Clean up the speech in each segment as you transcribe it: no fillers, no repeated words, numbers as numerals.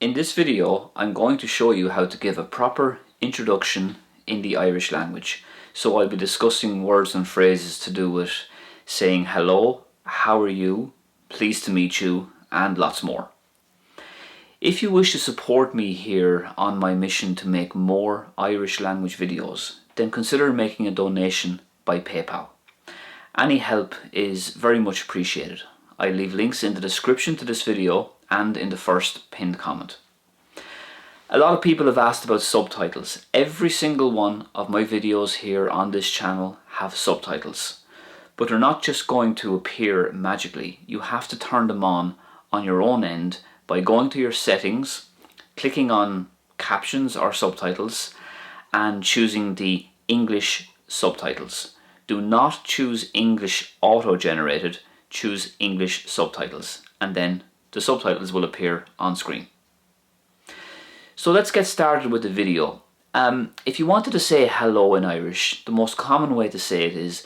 In this video, I'm going to show you how to give a proper introduction in the Irish language. So I'll be discussing words and phrases to do with saying hello, how are you, pleased to meet you, and lots more. If you wish to support me here on my mission to make more Irish language videos, then consider making a donation by PayPal. Any help is very much appreciated. I leave links in the description to this video and in the first pinned comment. A lot of people have asked about subtitles. Every single one of my videos here on this channel have subtitles. But they're not just going to appear magically. You have to turn them on your own end by going to your settings, clicking on captions or subtitles, and choosing the English subtitles. Do not choose English auto-generated, choose English subtitles, and then the subtitles will appear on screen. So let's get started with the video. If you wanted to say hello in Irish, the most common way to say it is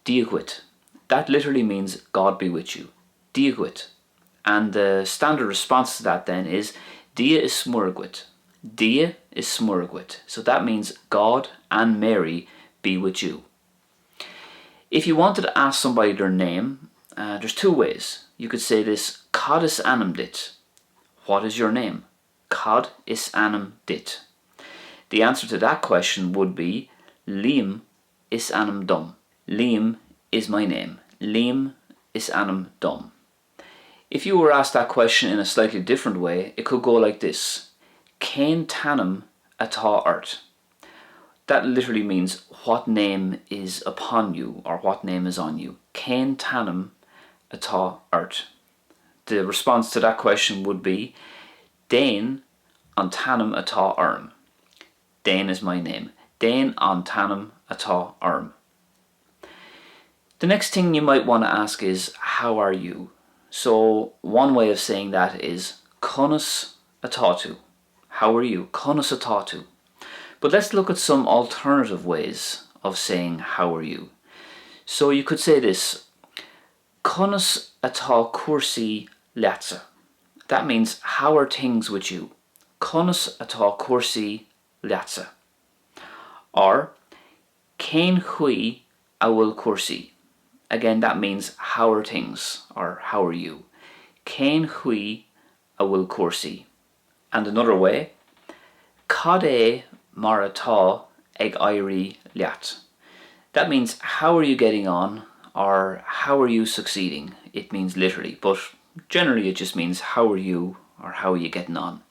Díoghuit. That literally means God be with you. Díoghuit. And the standard response to that then is Dia is smurguit. Dia is smurguit. So that means God and Mary be with you. If you wanted to ask somebody their name, there's two ways. You could say this, Cad is anam dit. What is your name? Cad is anam dit. The answer to that question would be Liam is anam dum. Liam is my name. Liam is anam dum. If you were asked that question in a slightly different way, it could go like this. Cén tanam atá ort. That literally means what name is upon you or what name is on you. Cén tanam atá ort. The response to that question would be Déan an tanam atá orm. Déan is my name. Déan an tanam atá orm. The next thing you might want to ask is how are you? So one way of saying that is Conas atá tú. How are you? Conas atá tú. But let's look at some alternative ways of saying how are you. So you could say this, Conas atá cuasaí leatsa. That means how are things with you? Conas atá cuasaí leatsa. Or cén chuí a bhfuil cuasaí. Again, that means how are things or how are you? Cén chuí a bhfuil cuasaí. And another way, Cad é mar atá ag éirí leat. That means how are you getting on or how are you succeeding? It means literally, but generally it just means how are you or how are you getting on.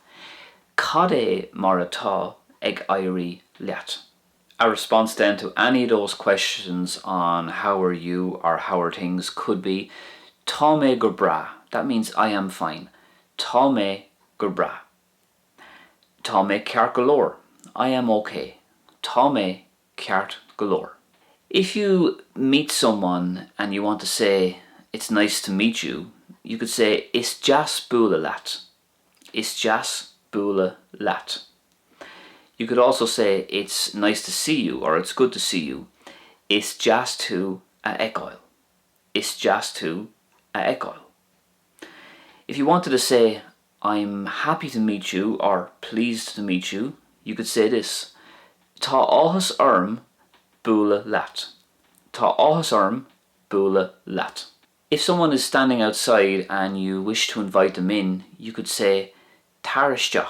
Cad é mar atá ag éirí leat. A response then to any of those questions on how are you or how are things could be Tá mé gur bra. That means I am fine. Tá mé gur bra. Tá mé ceart go leor. I am okay. Tá mé ceart go leor. If you meet someone and you want to say it's nice to meet you, you could say Is jas bula lat. Is jas bula lat. You could also say it's nice to see you or it's good to see you. Is jas tú a ecoil. Is jas tú a ecoil. If you wanted to say I'm happy to meet you or pleased to meet you, you could say this. Tá áthas orm bula lat. Tá áthas orm bula lat. If someone is standing outside and you wish to invite them in, you could say Tar isteach,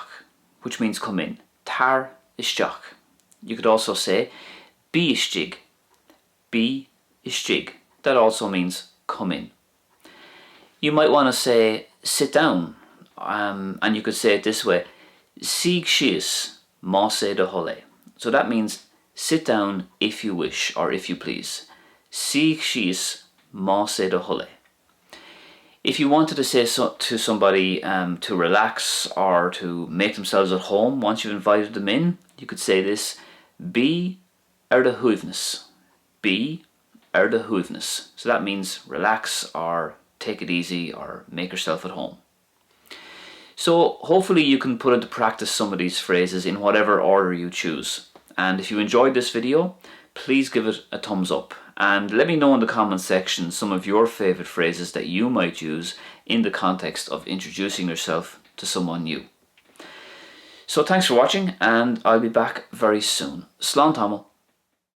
which means come in. Tar isteach. You could also say Bí istig. Bí istig. That also means come in. You might want to say sit down, and you could say it this way. Siig síos má sé do thuilleadh. So that means sit down if you wish or if you please. Siig síos má sé do thuilleadh. If you wanted to say to somebody to relax or to make themselves at home once you've invited them in, you could say this, Bí ar do thuaimhneas. Bí ar do thuaimhneas. So that means relax or take it easy or make yourself at home. So hopefully you can put into practice some of these phrases in whatever order you choose. And if you enjoyed this video, please give it a thumbs up. And let me know in the comment section some of your favourite phrases that you might use in the context of introducing yourself to someone new. So thanks for watching, and I'll be back very soon. Slán tamil.